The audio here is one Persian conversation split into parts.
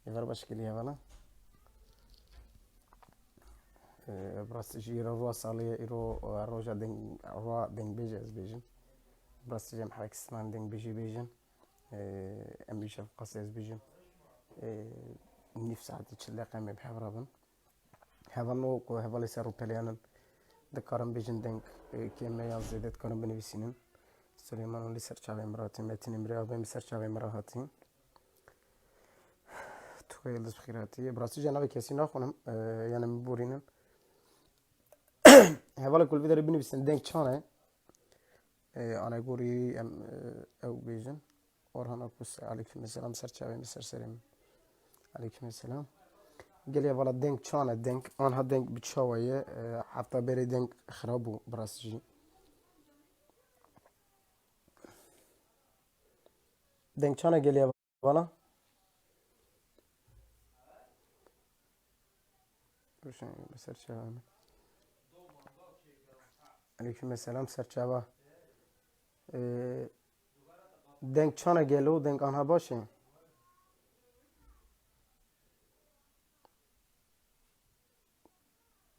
يفر باشكالية فانا براستيجي روا صالية إيرو روجا دين روا دين بيجي از بيجن براستيجي محرك سمان دين بيجي بيجن أمبيشة قصي از بيجن نفس عادي تشلاقة مي بحفرابن هفنو كو هفالي سارو بليانن دكارن بيجن دين كيما يازي دكارن بنفسينن سليمان اللي سرچاوي مراتي متين مريا بهم سرچاوي مراتي تخيل بخيراتي براسي جنابي كيسي ناخونم يعني مبورينن هوالا كل فيديو بنفسن دين چانه انا غوري او بيجن orhan akus aleykümselam serçave mesir serim aleykümselam geliyor valla denk çana denk anha denk biçavayı hatta beri denk khrabu brasji denk çana geliyor valla Ruşen serçave aleykümselam serçave denk çana geliyor denk anha başı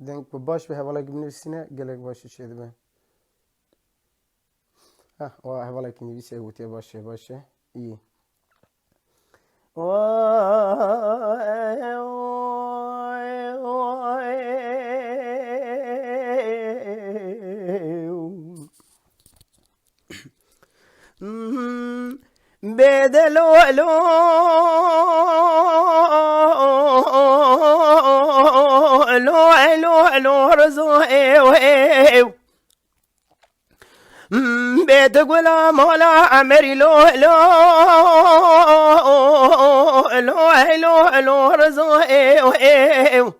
denk bu baş bir hevala gibnevsine gelek başı şeydi be ha o hevala gibnevsine gutiye başı iyi بدلو لو لو رزوي بتقول مولا عمري لو رزوي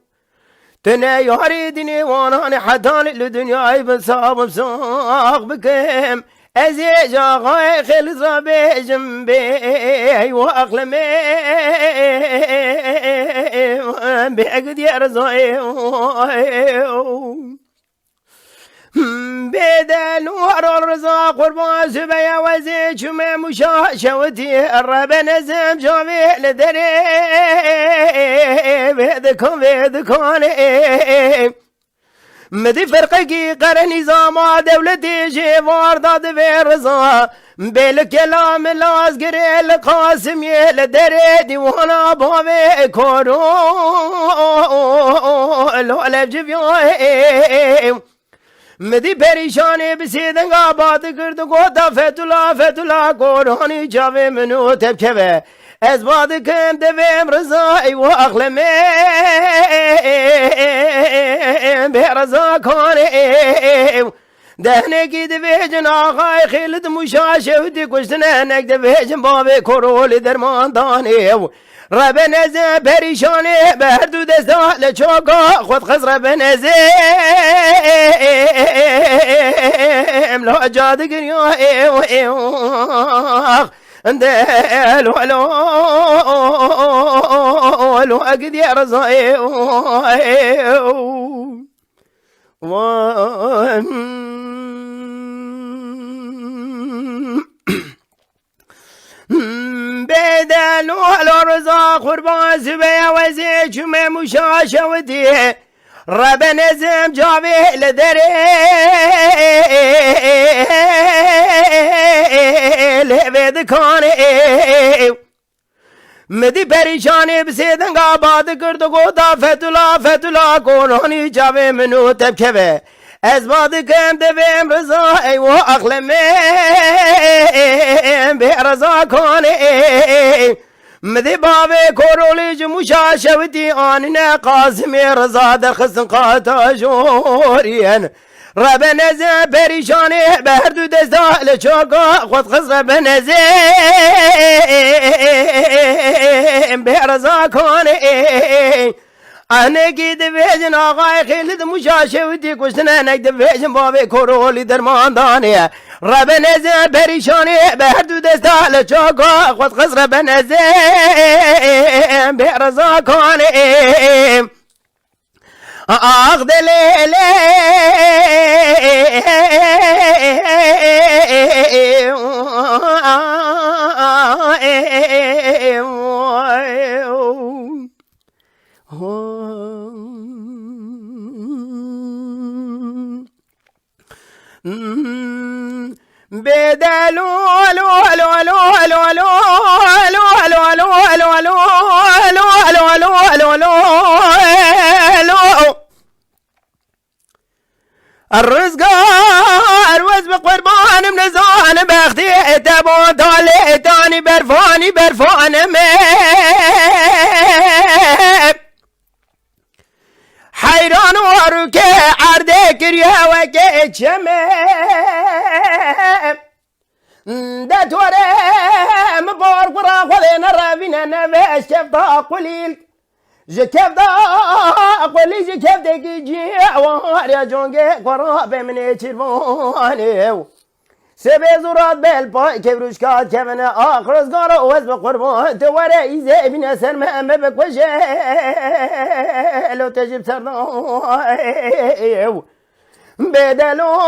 تنا يريدني وانا حدان الدنيا بصاب بصاق بكم أزيج غاي خلص بجنبي وأقلمي بعقد يرزقي بدل نور الرزاق قربان سبيا وزيج ما مشاشوتي الرب نزم جوي لدري بيدكم مدي فرقي قرن نظام دولتي جوار داد في رضا بالكلام الازقر القاسم يلدري وانا بابي كورو الولد جبيوي مدي پریشانی بسیدن آباد کرد گودا فتولا قرآنی جاوی منو تبکوه از باد کم دویم رضای و اقلمه به رضا کانه دهنه دویجن آقای خیلد مشاشه و دی کشتنه نک دویجن بابی کرول درمان دانه رب نزه پریشانه به هر دو دستا لچوکا خود خز رب نزه املا جاد گریا اندلو لو اقد يا رزاي بدلو الرزاق قربان سبيا وزيج ما مشاشة ودي رب نزم جابي لدري لبد كاني مدي پریشانی بسیدن آباد کرد گودا فتولا قرآنی جاوی منو تبکوه از باد کم دویم رضا ای و اقلمه به رضا کنه مدی بابی کورولی جموشا شودی آنine قاسم رضا در خسن قاتا جورین رب نزه پریشانی به هر دو دستا لچوکا خود خز رب نزه به رضا کنه انگی دویجن آقای خیلد مشاشه و دی کشتنه نک دویجن بابی کورولی درمان دانه رب نزه پریشانی به هر دو دستا لچوکا خود خز رب نزه به رضا کنه آخ دلیلی بدلو لو لو لو لو لو لو لو لو لو لو لو لو لو لو الرزق الوز بقربان من زان بختي تبو طالع تاني برفاني برفان حيران وارك عردك يا وكي شمه ده توري مبور قرا خذين الرابين نفس كيف ضاق قليل كيف ضاق قليل كيف دقي جيع واريا جونجي قرابة من يتشرفوني سبي زورات بالباي كيف روشكات كيف انا اخر صغار وز بقربان توري ايزي بنا سرما ما بكوشي لو تجيب سرنا بدلو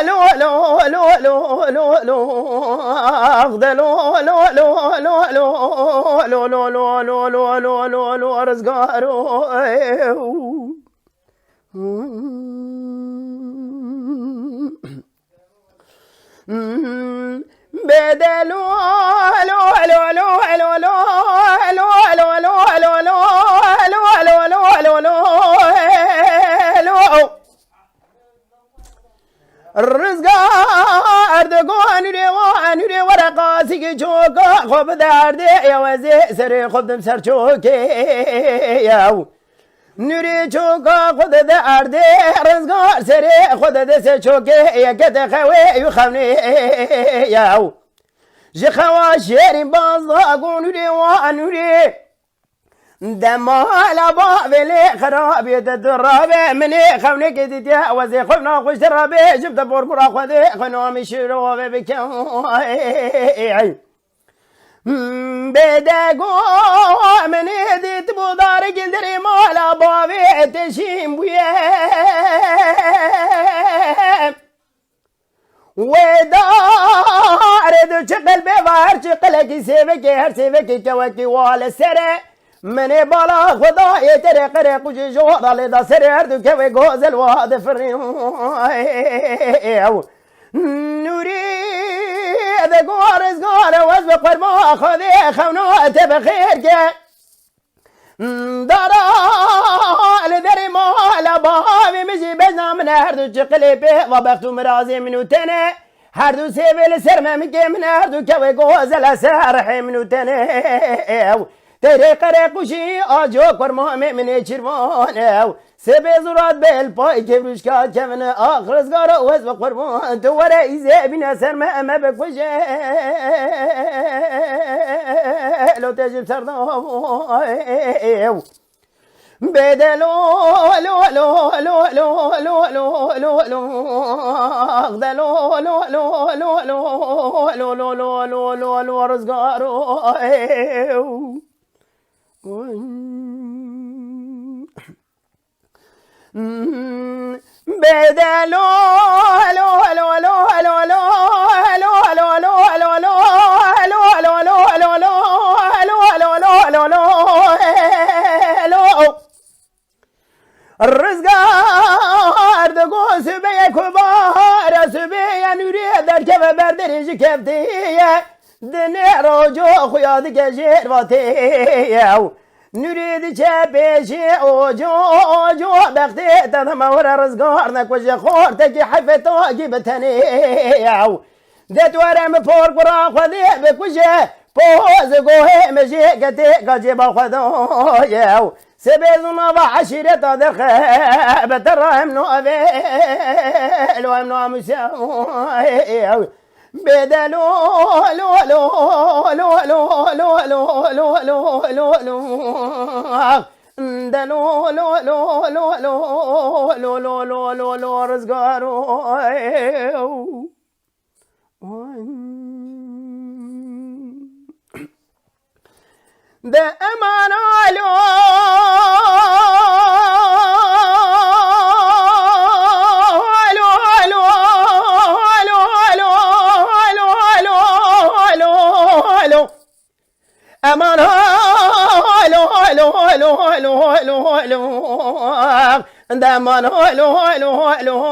لو لو لو لو لو لو اخذلو لو لو لو لو لو لو لو لو لو لو لو لو رزقارو بدلو لو لو لو لو لو لو لو لو لو لو لو لو لو لو الرزق أردقون نري ورقاسي شوكا خب داردي يا وزي سري خب دمسر شوكي ياو نري شوكا خد داردي رزق سري خد دس شوكي يا كده خوي يخمني ياو جخوا شيري بازاقون نري ونري دمال بابلي خرابي تدرابي مني خوني كديتي وزي خفنا خوش ترابي جبت بربرا خذي خنو مشيرو بكي بدقو مني ديت بودار قدري مالا بابي تشيم بيه ودار دو شقل بوار شقلك سيبكي هر سيبكي كوكي والسري مني بالا خدا يتري قري قوشي جوضا لدا سري هردو كوي غوزل وهذا فرين نوري ذا قارس قارة وزب قربا خذي خونو تبخير كي دارا لذري مالا بابي مشي بجنا من هردو شقلي بيه وبختو مرازي منو تني هردو سيبي لسرمه مكي من هردو كوي غوزل سارحي منو تني تري قريقوشي آجو قرما من يشرفونه سبي زورات بالباي كيف روشكات كيفن آخر صغار وز بقربان تورا إيزي بنا سرما ما بكوشي لو تجيب سردان بدلو لو لو لو لو لو لو لو لو اخذلو لو لو لو لو لو لو لو لو لو لو رزقارو بدلو لو لو لو لو لو لو لو لو لو لو لو لو لو لو لو لو الرزق أردقو سبيا كبار سبيا نريد دركب بردرج كفتية دنيا رجو خيادك جيرواتي نريد شابيشي اوجو بختي تدمور رزقارنك وجه خورتك حفتو جبتني دت ورم فور قرا خذي بكوجه بوز قوه مجي قتي قجب خذو سبيزنا بعشرة تدخ بترهم نوبي لو امنا مساوي بدلو لو لو لو لو لو لو لو لو لو لو دلو لو لو لو لو لو لو لو لو لو رزقارو ده امانه لو أمان هلو هلو هلو هلو هلو هلو دمان هلو هلو هلو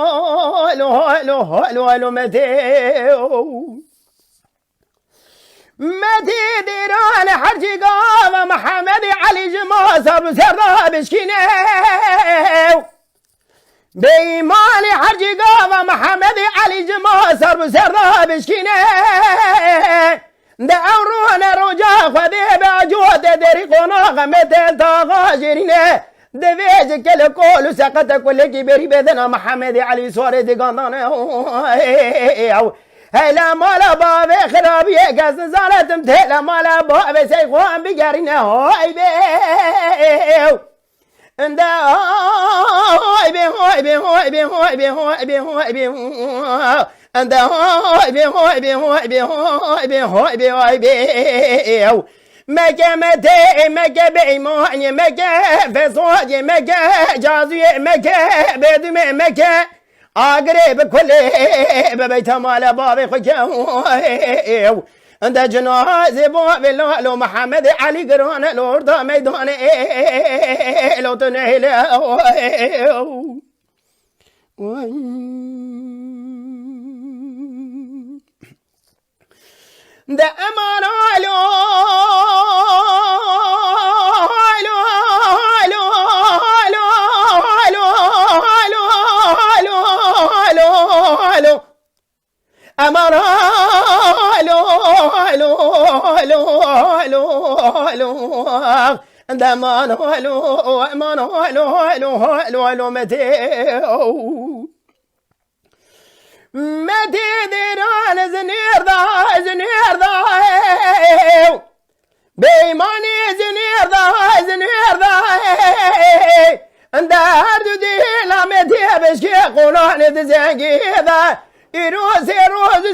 هلو هلو هلو هلو متيو متي ديران حرجي قام محمد علي جماسر وسرها بشكينه بيماني حرجي قام محمد علي جماسر وسرها بشكينه دعورونا رجا خذي بعجود دريقنا غمت تغاجرينه دفيج كل كل سقط كل كبير بدنا محمد علي سواري دقانا هلا مالا بابي خرابي قص زارت متهلا مالا بابي سيخوان بقارينا هاي بيو اندا هاي بي هاي بي هاي بي هاي بي هاي بي هاي بي اندا هاي بي هاي بي هاي بي هاي بي هاي بي هاي بي مكة متى مكة بإيمان مكة فصاد مكة جازي مكة بدمع مكة أقرب كل ببيت مال بابي خجاو عند جنازة بابي لو محمد علي قران الأرض ميدان لو تنهي ده أمان علو علو علو علو علو علو علو علو علو أمان علو علو علو علو علو ده أمان علو أمان علو علو علو علو متيو متى ديران زنير ذا بيماني زنير ذا عند هردو دي لا متى بشكي قولان تزنقي ذا يروز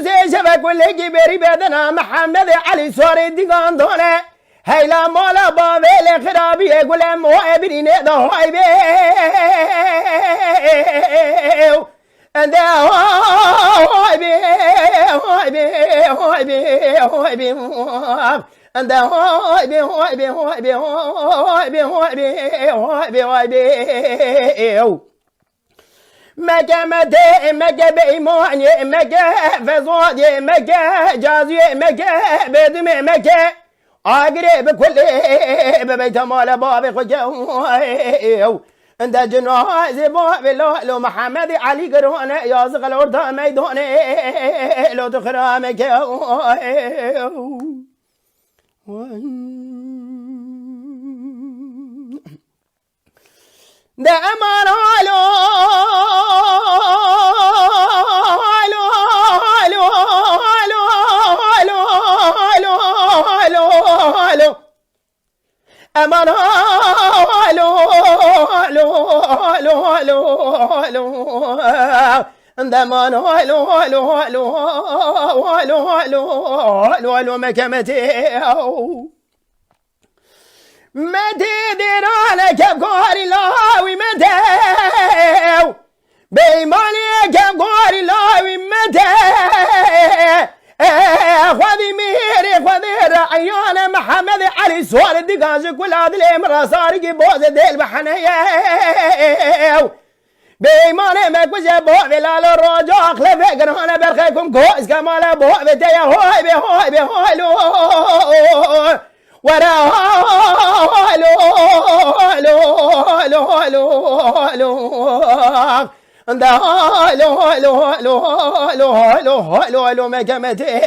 زي شبك واللي كبيري بدنا محمد علي سوري ديقان دونه هيلا مولا بابي لخرابي يقول موابرين ذا هاي بيو and hoi be and the hoi be مكة متى مكة بإيمان مكة فصاد مكة جازي مكة بدمع مكة أقرب كل ببيت مال بابي خجاو عند جنازة بابي لو محمد علي قرون يازق الأرض ميدان لو تخرامك ده أمان علو علو علو علو علو علو علو علو أمان علو علو علو علو علو أمان علو علو علو علو علو علو علو مكمتي متى ديرانك بقاري لاوي متى بيمانك بقاري لاوي متى خذي ميري خذي رعيان محمد علي سوال الدقاج كل هذا الامر صارق بوز ديل بحنيا بيماني مكوزة بوع بلال الرجاء خلفه قرهانا برخيكم كوز كمالا بوع بتيا هوي بهوي بهوي لو ورا هلو هلو هلو هلو هلو عند هلو هلو هلو هلو هلو هلو هلو مكمتي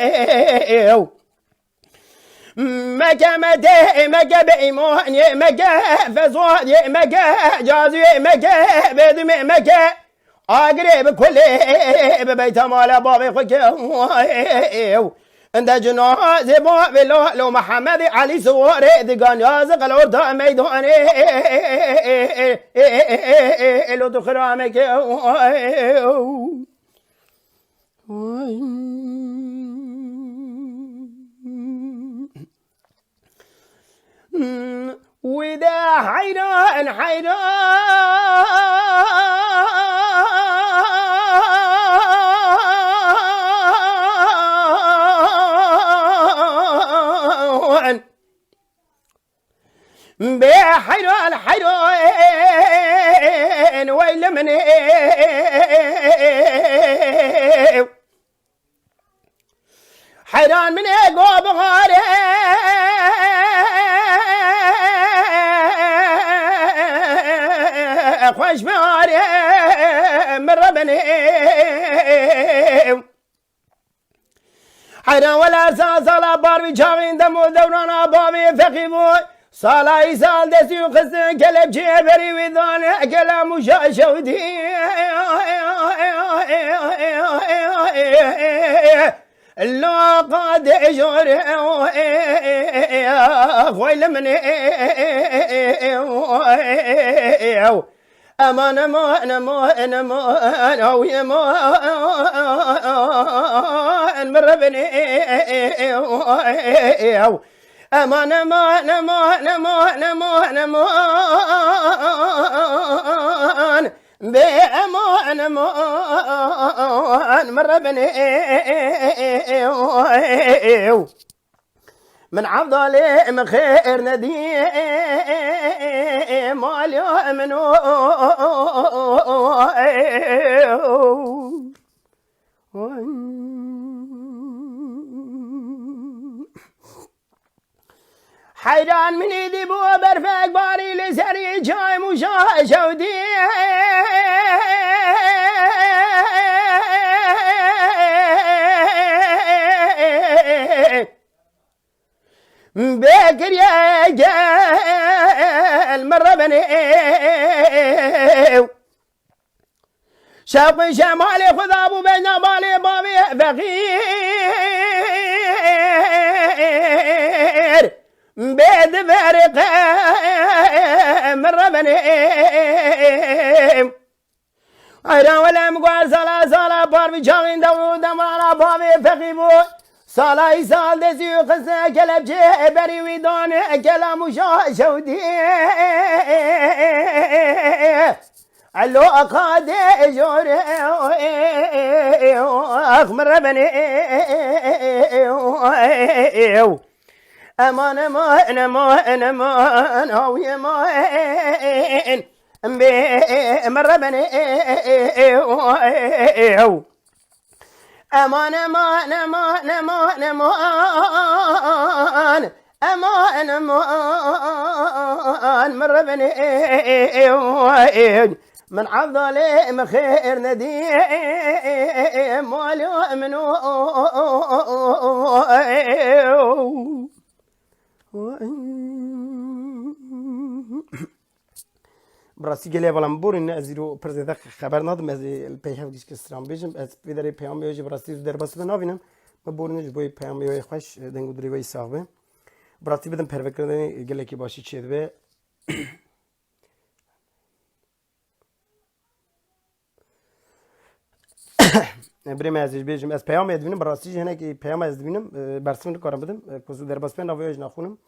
مكمتي مكبئيمان مكة فصاد مكة جازي مكة بدمع مكة أقرب كل ببيت مال بابي خجاو عند جنازة بابي لو محمد علي سواري دقان يازق الأرض ميدان لو تخرامك وإذا حيران بحيران حيران ويل من حيران من قوب غاري خوش باري من ربني حيران ولا سال باربي جاغين دمو دوران بابي فقيبو صلاة سال دسي وخسن كلب جبري وذان كلام وشاشودي لا قاد جور خويل من امان امان امان امان او يمان مربني امان امان امان امان امان امان بأمان امان مربني من عبد من خير ندي مالي منو حيران من يدي بو برفق باري لسري جاي مشاشودي بكر يا جال مرة بني شاق شمالي خذابو بين بالي بابي فقير بيد فرق مرة بني ايران ولا مقال سلا باربي جاغين دو دمرانا بابي فقيبو صلاة سال دسي وخسنا كلب جبري ويدان كلام وشاشودي علو أقاد جور أخمر بني أمان أمان أمان أمان أو يمان مر بني امان امان امان امان امان امان امان مر بني من عضلي مخير ندي مالي منو براستی گله ولم بورین ازیرو پرزیده خبر ندم از پیام دیش که استرام بیشم از بیداری پیام بیوجی براستی در بس بنابینم ما بورینش بوی پیام بیوی خوش دنگو دری وی ساقه براستی بدم پروکردن گله کی باشی چید به بریم ازش بیشم از پیام ادوینم براستی جهنه که پیام از ادوینم برسون کارم بدم کسی در بس بنابیوج نخونم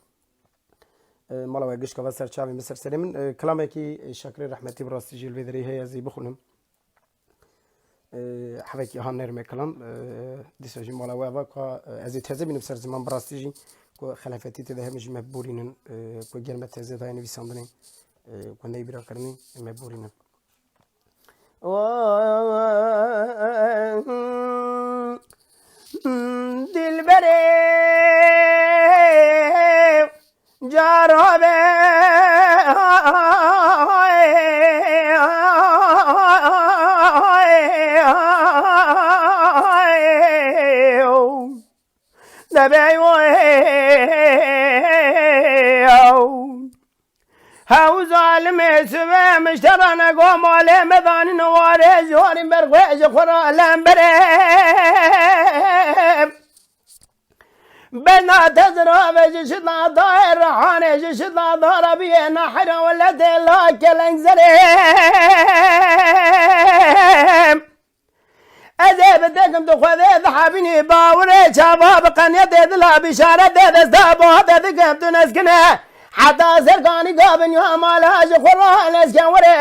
مالا وگش که واسر چاوی مصر سرمن کلامی که شکر رحمتی براستی جل بدری هی ازی بخونم حوی هان نرمه کلام دیساجی مالا وگا که ازی تازه بینم سر زمان براستی جی که خلافتی تده همش مبورینن که گرم تازه دای نویساندنی که نیبرا کرنی مبورینن دل بره جاربه دبي هاو ظالم سبا مشترنا قوم على مذان نوار زور برغوز خرا لمبرم بنا تزرع بجشنا داير رحاني جشنا ضربي نحر ولا دلاك لنزرم أذا بدكم تخذ ذحبني باوري شباب قنية ذلا بشارة ذستابو هذا ذكب تنسكنا حتى سرقاني قابن يوم على جخورا نسكن وري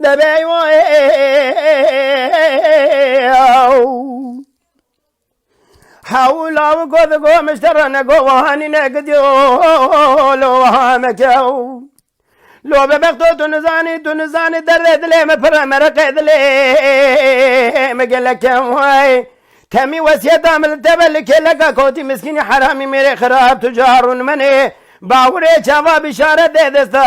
دبي حاول وقذ قو مشترنا قواني نقديو لو هامكو لو ببقتو تنزاني درد لي مفر مرقد لي مقلك واي كمي وسيط عمل تبل كلك كوتي مسكين حرامي ميري خراب تجار مني باوري شافا بشارة دي دستا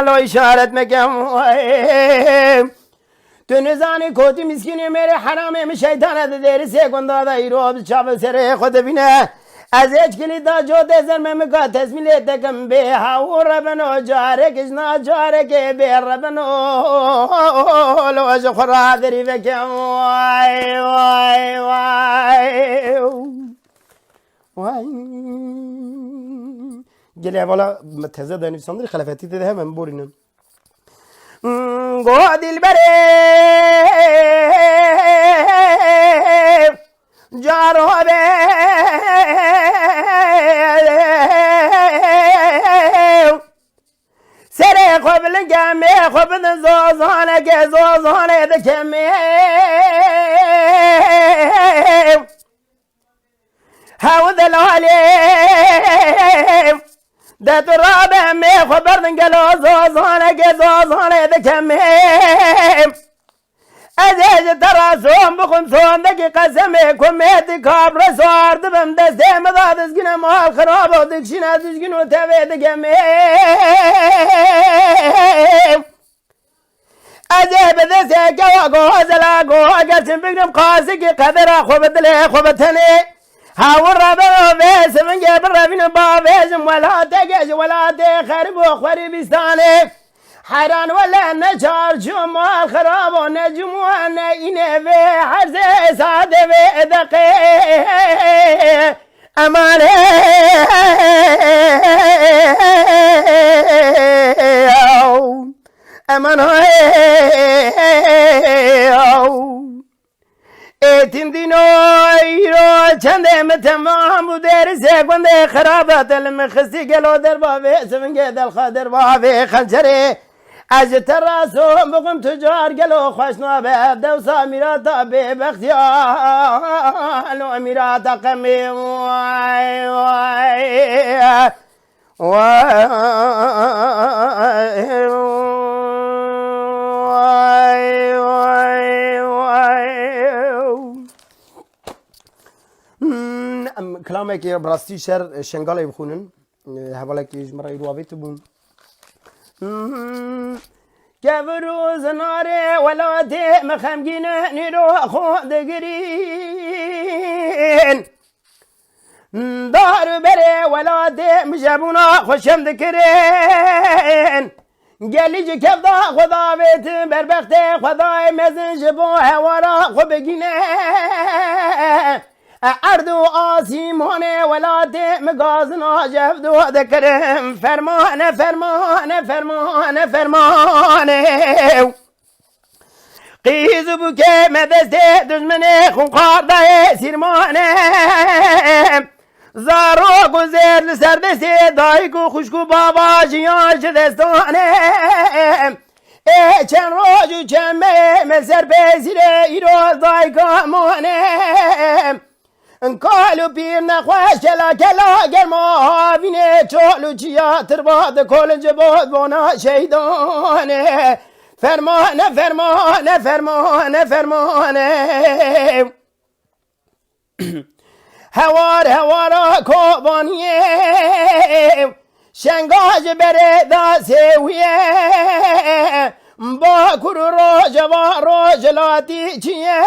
لو اشارت مكم واي تنزاني كوتي مسكين ميري حرامي من شيطان ديري سيكون دادا يروب شاف سري خود بنا از اچ کلی دا جو دزر میں مکا تسمیل تکم بے ہاو ربنو جارے کشنا جارے کے بے ربنو لو اج خرا دری وکم وای وای وای وای گلی والا تزه دانی سندری خلافتی ده هم بورینن گو دل بره جارو به سر قبل جمع قبل زازانه که زازانه دکمه هاو دلاله ده ترابه می خبر دنگلو زازانه که زازانه دکمه ازیج تراسوم بخون سوندگی قسمه کمیتی کابر سوارد بم دسته مداد ازگینه مال خراب و دکشین از ازگینو توی دگمه ازی بدسته گوا گوه زلا گوه گرچن بگرم قاسی که قدر خوب دلی خوب تنی هاور ربنو بیس من گبر ربین با بیسم ولا تگش ولا تخرب و خوری بیستانه حیران ولا نچار جمع خراب و نجموان اینه به حرز ساده به دقه امانه امانه ایتین دینو ایرو چنده متمام بودر سگونده خرابات المخصی گلو در بابه سفنگه دل خادر بابه خنجره از تراسو بقم تجار گلو خوشنا به دوسا میراتا به بختیان و میراتا قمی وای وای وای وای وای کلامه که براستی شر شنگاله بخونن حواله که جمره روابط بون كبروز ناري ولادي مخمجين نيرو خود قرين دار بري ولادي مجابونا خوشم ذكرين قالي كفدا خدا بيت بربختي خداي مزن جبوها ورا خبقينه اردو آسیمان ولاد مگازنا جفدو ذکرم فرمان فرمان فرمان فرمان قیز بوکه مدست دشمن خونقارده سیرمانه زارو گذر لسردست دایکو خوشکو بابا جیان شدستانه چند روزو چمه مسر بزیره ایروز دایکامونه کالو پیر نخواش کلا کلا گرما هاوینه چالو چیا ترباد کل جباد بانا شیدانه فرمانه فرمانه فرمانه فرمانه هوار هوارا کوبانیه شنگاج بره داسویه با کرو روش و روش لاتی چیه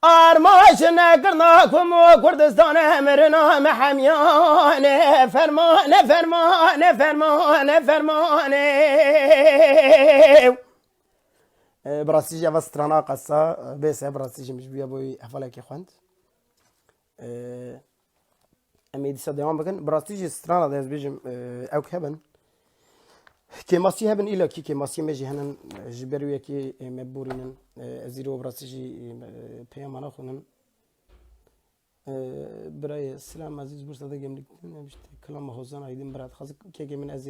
آرماش نکرنا کمو کردستان امرنا محمیانه فرمانه فرمانه فرمانه فرمانه براستی جا وسترانا قصه بیس براستی مش بیا بوی حفله کی خوند امیدی صدیام بکن براستی جا سترانا دیز بیجم او که هبن که ماسی هبن ایلا که ماسی مجی هنن جبروی که مبورینن زیرو براستی جی پیامانا خونن برای سلام عزیز برساده گملیک کلام حوزان ایدیم برات خاص که من از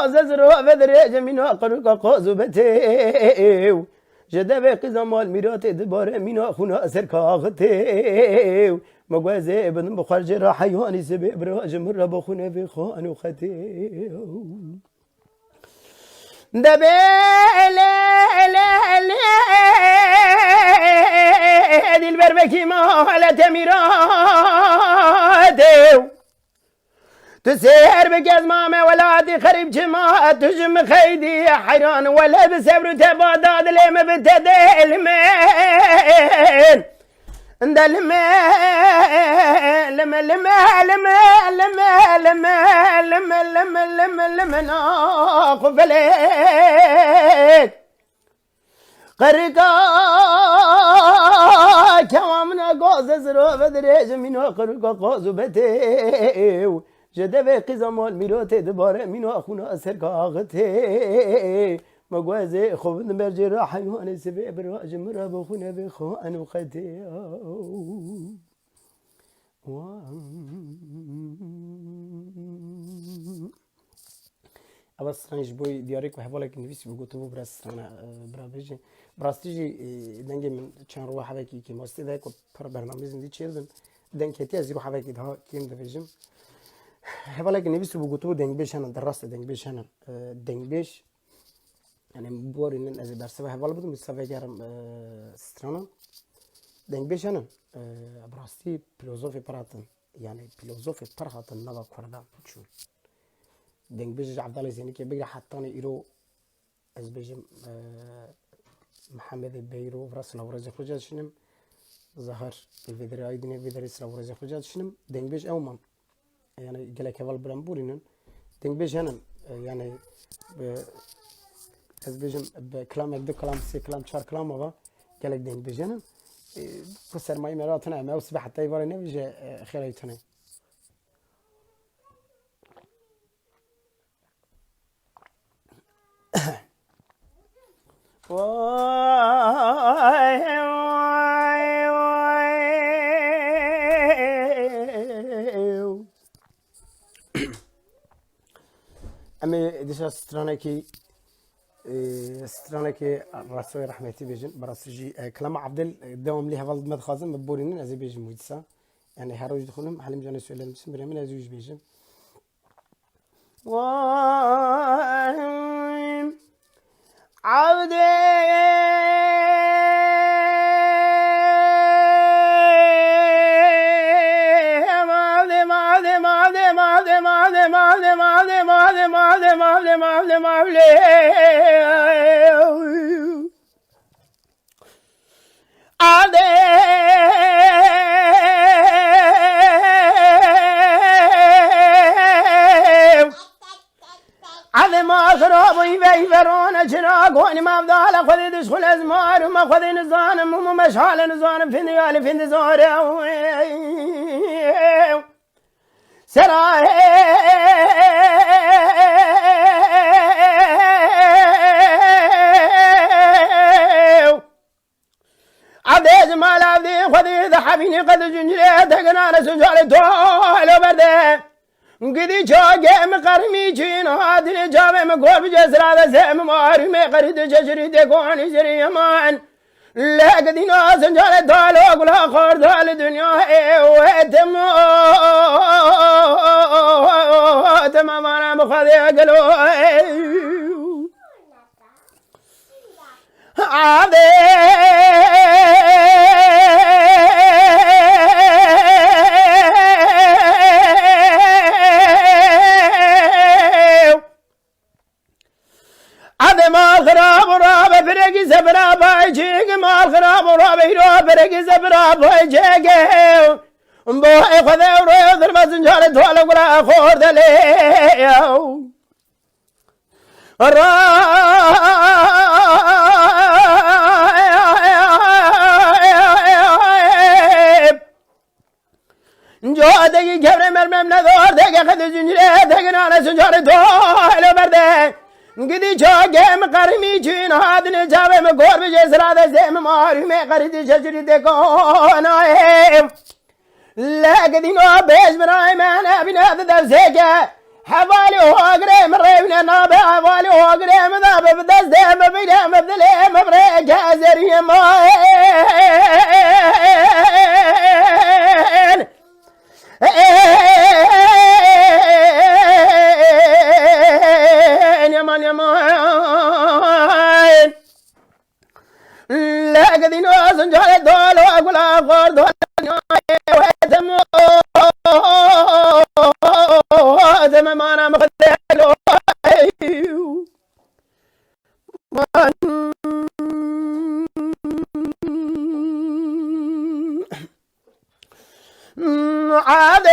غاز زرو بدرج مینا قرق قازو بته جده به قزا مال میرات دباره مینا خونا اثر کاغته مگوزه بدن بخارج را حیوانی سبه براج مره بخونه به خانو خته دبه دل بربکی مالت میراته تسير بقز ماما ولادي خريب جما تجم خيدي حيران ولا بسبر تباداد لي ما بتدي المين عند المين لما لما لما لما لما لما لما لما لما ناخذ عليك قرقا كوامنا قوز زرو بدريج من قرقا قوز بتيو جده به قیزا مال میراته دباره مینا خونه اثر کاغته مگوزه خوب نبرجه را حیوان سبه براج مرا بخونه بخوان و خته اول سرانش بوی دیاری که حواله که نویسی بگو تو برا سرانه برا بجه براستی دنگی من چند روح حوالی که ماستی ده که پر برنامه زندی چیردم دنگی هتی از رو حوالی که ها کیم ده بجم حوالا که نویس رو بگوتو دنگ بیشن در راست دنگ بیشن دنگ بیش یعنی بورینن از برسه حوالا بودم مستوى گرم سترانم دنگ بیشن براستی فیلسوفی پراتن یعنی فیلسوفی پراتن نوا کردم چون دنگ بیش عبدالله زینی که بگه حتی ایرو از بیشم محمد بیرو براس لورز خرجت شنم ظهر الفيدري ايدني الفيدري لورز خرجت شنم دنگ بیش اومم يعني قال لك هذا البرامبورين دنگ بيجن يعني از بيجم بكلام يقدر كلام سي كلام شار كلام هذا قال لك دنگ بيجن كسر ماي مراتنا ما وسبح حتى يبغى نبي خيريتنا اما دیشا سترانه که رسول رحمتی بیجن براسجی کلام عبدل دوام لی حوالد مدخازم ببورینن از بیجم ویدسا یعنی هر روز دخونم حلیم جان سوالم میشم برای من از ویج بیجم ويفرون جراغون ما بدال خذ دخل ازمار وما خذ نزانم ومشال نزانم في نيال في نزار سراي عبد مال عبدي خذ ذهبني قد جنجلي دقنا رسول دول برده قدي جاء مقرمي جين هذه جاب مقوب جسر زم ماري مقرد ججري دقون جري مان لا قدي ناس جال دالو ولا خور دال الدنيا وتم تمام انا مخذي قالوا عادي زبرا بايجيك ما الخراب ورابيرو برق زبرا بايجيك باي خذ وريض المسنجال تولى ولا خور دليو جو دقي كبر مرمم نذور دقي خذ جنجله دقي انا سنجال تولى برده قدي جاء مقرمي جين هذا نجاب مقور بجسر هذا زي ماري مقرد شجري دكونا لا قدي نو بيش براي ما انا بنادى ذا زيجا حوالي وقريم ريبنا نابع حوالي وقريم ذاب بدس ديم بيدم بدليم بريك هزري ماين يمان يمان لا قدي ناس جال دول وأقول أقول دول ويتم زم ما أنا مخدلو عادي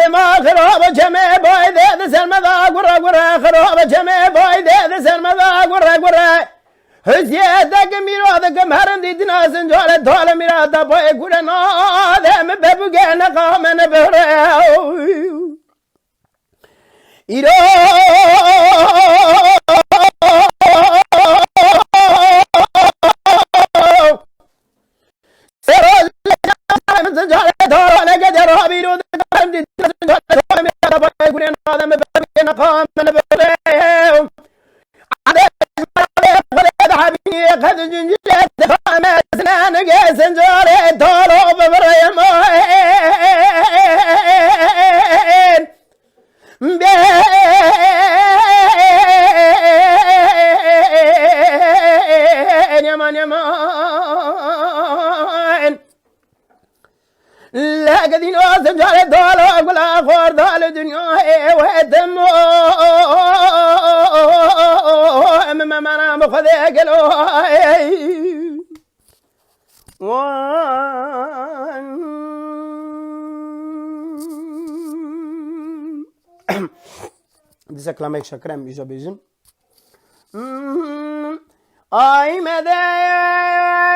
ما خراب جمع باي ذا سلمذا قرا قرا خراب جمع باي ذا سلمذا قرا قرا هزيادك ميرادك مهرن دي ناس جوال دول ميرادا باي قرا نادا مببقى نقام نبرا إيرو سيروز لك جوال دول نقدر بيرو لا قدين أسجل الدول وأقول أخور دول الدنيا ويتم أمام ما أنا مخذيك This acclamation شكرا إيجا بيجن أي مدى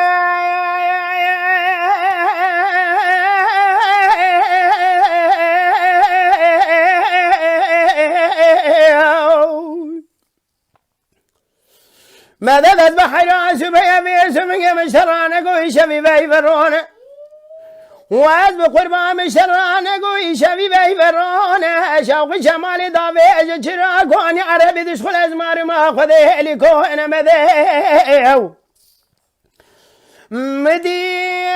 ماذا تذبح راس بيا في سمك مشرانك ويشفي بيفرون وأذبح قربان مشرانك ويشفي بيفرون شوق شمال ضافي شراك واني عربي تشخل أزمار ما أخذه لكونا مذيو مدي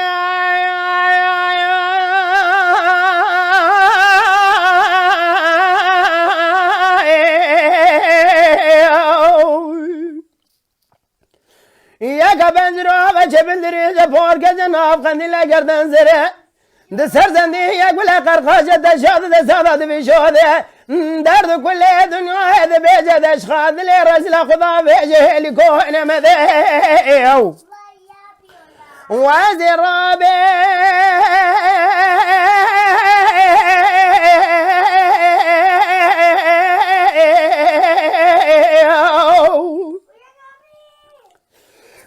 يا كبنجرو بجبندري جبور كجناب خندلا گردن زره دسر زندي يقول قرقاجة دشاد دسادة بشوده درد كل دنيا هذا بيجة دشخاد لي رجل خدا بيجة لكون مذيو وازي رابي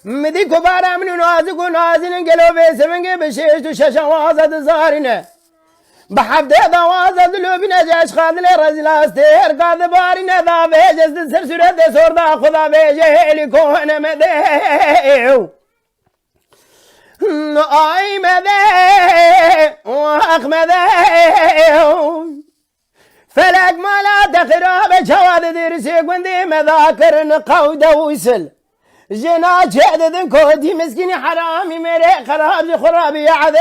مدي كبار من نازك ونازن قلو بيسمنك بشيش وشاشا وازد زارنا بحفظ وازد لو بنجاش خادل رجل استير قاد بارنا ذا بيجز سرسرة دي سور دا خدا بيجه لكون مديو اي مديو واخ مديو فلك ما لا تخراب جواد درسي قندي مذاكر نقود ويسل جنا جهد كودي مسكين حرامي مري خرابي خرابي يا عذي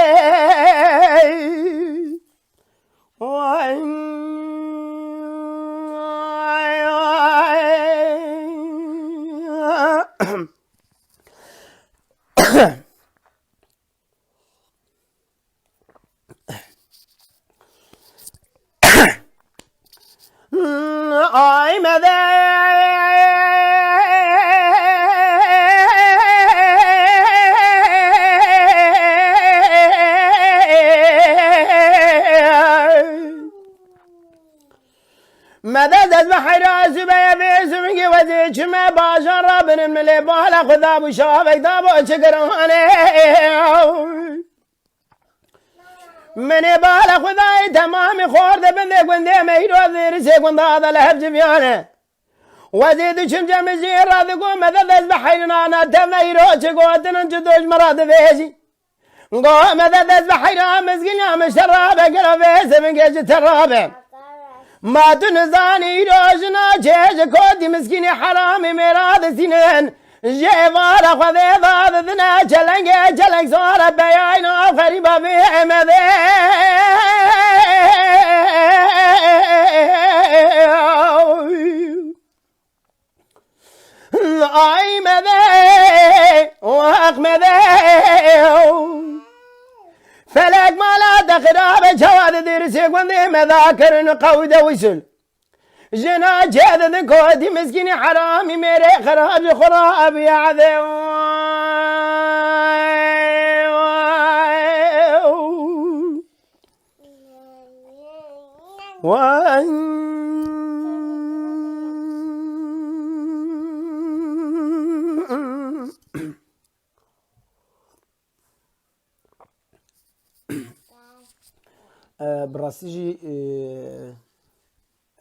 اي ماذا ماذا تذبح راس بيا بيسمك وزيك ما باشر بن ملي بالا خذاب وشافك دابو شكراني مني بالا خذاي تمامي خورد بندك وندي ميرو ذيرسي كنت هذا لهب جبيانه وزيد شم جمزي راضي قوم مذذذ بحيرنا أنا تميرو تقودنا جدوش مراد فيزي قوم مذذذ بحيرنا مسكين مش ترابة قرابة من جيج ترابة ما تنزاني روشنا جيج كودي مسكيني حرامي مراد سنين جيفارة خذي ضاد ذنا جلنج صار بياينا غريبة في مذي اي مذي واق مذي فلك ما لا تخراب جواد درسي وندي مذاكر قود وسل جنا جاد كودي مسكيني حرامي ميري خراب خراب يا عذي براسيجي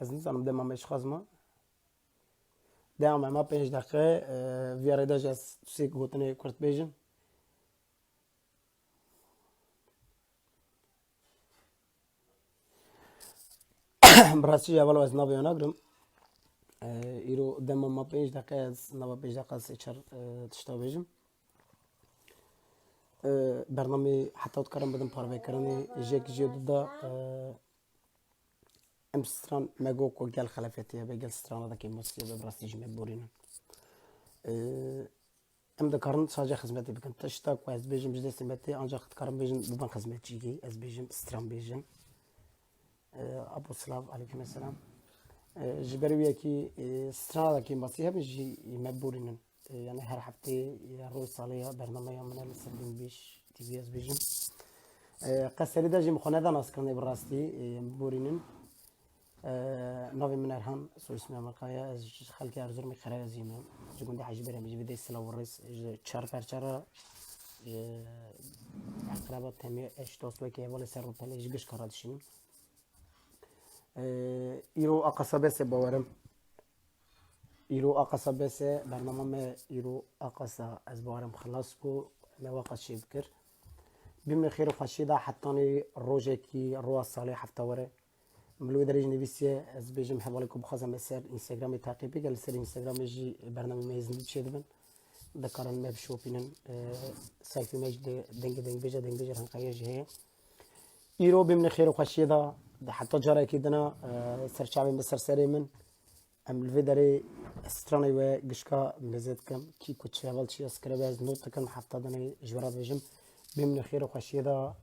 از نزانم دما مش خازما دائما ما بينش دقيقة في ريداج از سيك بوتني كرت بيجن براسيجي اول از نابي وناقرم يرو دما ما بينش دقيقة از نابا بينش دقيقة سيشار تشتا بيجن برنامج حتى تكرم بدن بارفي كرني جيك جيد دا امستران مگو کو گل خلافیتی به گل ستران دا کی مسی به براستی جمع بورین ام دا کارن ساجا خدمتی بکن تشتا کو از بیجم جدی سمتی آنجا خد کارم بیجم ببن خدمتچی کی از بیجم ستران بیجم ابو سلام علیکم السلام جبروی کی ستران دا کی مسی هم جی مبورین يعني هر هفته روز سالیه برنامه من السردین بیش تیوی از بیجم قصری دا جیم خونه دا ناس کنه براستی بورینن نوی من ارهان سو اسم امریکایی از خلک ارزور می خرای از یمن جگوندی حج برم جی ویدی سلا ورس چار پرچارا اقربا تمی اش دوست و که ولی سر رو پلی جگش کارادشیم ایرو اقصابه سه باورم ایرو اقصا بسه برنامه ایرو اقصا از بارم خلاص کو مواقع شی بکر بیم خیر و خشیده حتی روزی کی روز سالی هفته وره ملوی درج نویسیه از بیجم حوالی کو بخوام مثل اینستاگرامی تعقیبی گل سر اینستاگرامی جی برنامه میزنی بچید بن دکارن مب شوپینن سایفی مج دنگ بیجه هنقایه جه ایرو بیم خیر و خشیده حتی جاره کی دنا سرچاوی مسر سری من ام الفيدري استراني و قشكا مزيد كم كي كنت شغال شي اسكرباز نوت كم حتى دني جورات بيجم بمن خير وخشيدا